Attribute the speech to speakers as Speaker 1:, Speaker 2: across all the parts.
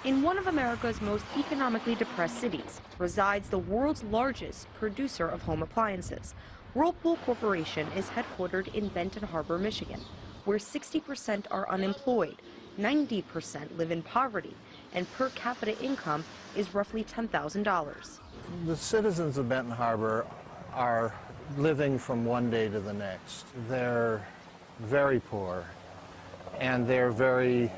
Speaker 1: In one of America's most economically depressed cities resides the world's largest producer of home appliances. Whirlpool Corporation is headquartered in Benton Harbor, Michigan, where 60% are unemployed, 90% live in poverty, and per capita income is roughly $10,000.
Speaker 2: The citizens of Benton Harbor are living from one day to the next. They're very poor, and they're very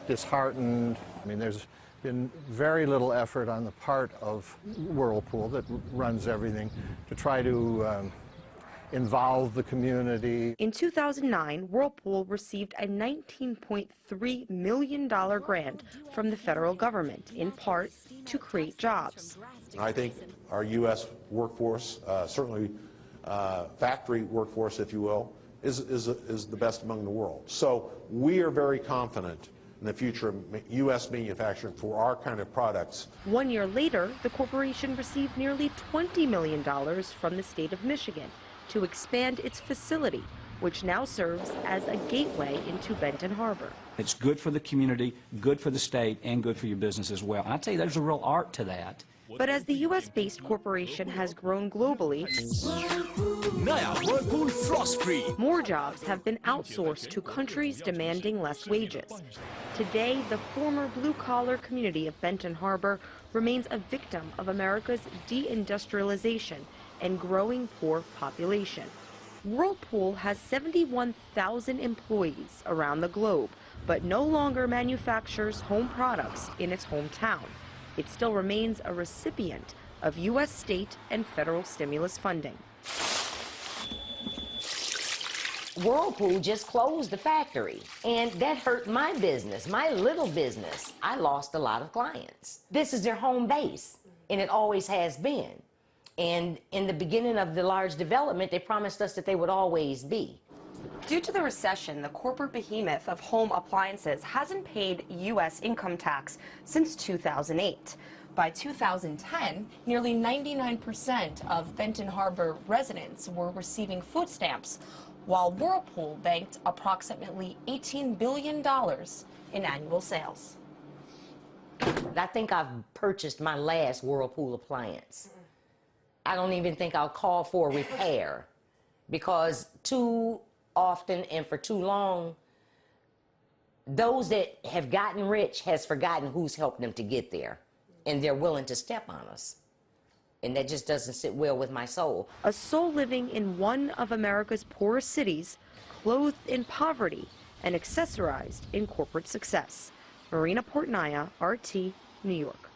Speaker 2: disheartened. I mean, there's been very little effort on the part of Whirlpool, that runs everything, to try to involve the community.
Speaker 1: In 2009, Whirlpool received a $19.3 million grant from the federal government, in part to create jobs.
Speaker 3: I think our U.S. workforce, certainly factory workforce, if you will, is the best among the world. So we are very confident in the future of U.S. manufacturing for our kind of products.
Speaker 1: 1 year later, the corporation received nearly $20 million from the state of Michigan to expand its facility, which now serves as a gateway into Benton Harbor.
Speaker 4: It's good for the community, good for the state, and good for your business as well. I tell you, there's a real art to that.
Speaker 1: But as the U.S.-based corporation has grown globally, more jobs have been outsourced to countries demanding less wages. Today, the former blue-collar community of Benton Harbor remains a victim of America's de-industrialization and growing poor population. Whirlpool has 71,000 employees around the globe, but no longer manufactures home products in its hometown. It still remains a recipient of U.S. state and federal stimulus funding.
Speaker 5: Whirlpool just closed the factory, and that hurt my business, my little business. I lost a lot of clients. This is their home base, and it always has been. And in the beginning of the large development, they promised us that they would always be.
Speaker 1: Due to the recession, the corporate behemoth of home appliances hasn't paid U.S. income tax since 2008. By 2010, nearly 99% of Benton Harbor residents were receiving food stamps, while Whirlpool banked approximately $18 billion in annual sales.
Speaker 5: I think I've purchased my last Whirlpool appliance. I don't even think I'll call for a repair, because too often and for too long, those that have gotten rich has forgotten who's helped them to get there, and they're willing to step on us. And that just doesn't sit well with my soul.
Speaker 1: A soul living in one of America's poorest cities, clothed in poverty and accessorized in corporate success. Marina Portnaya, RT, New York.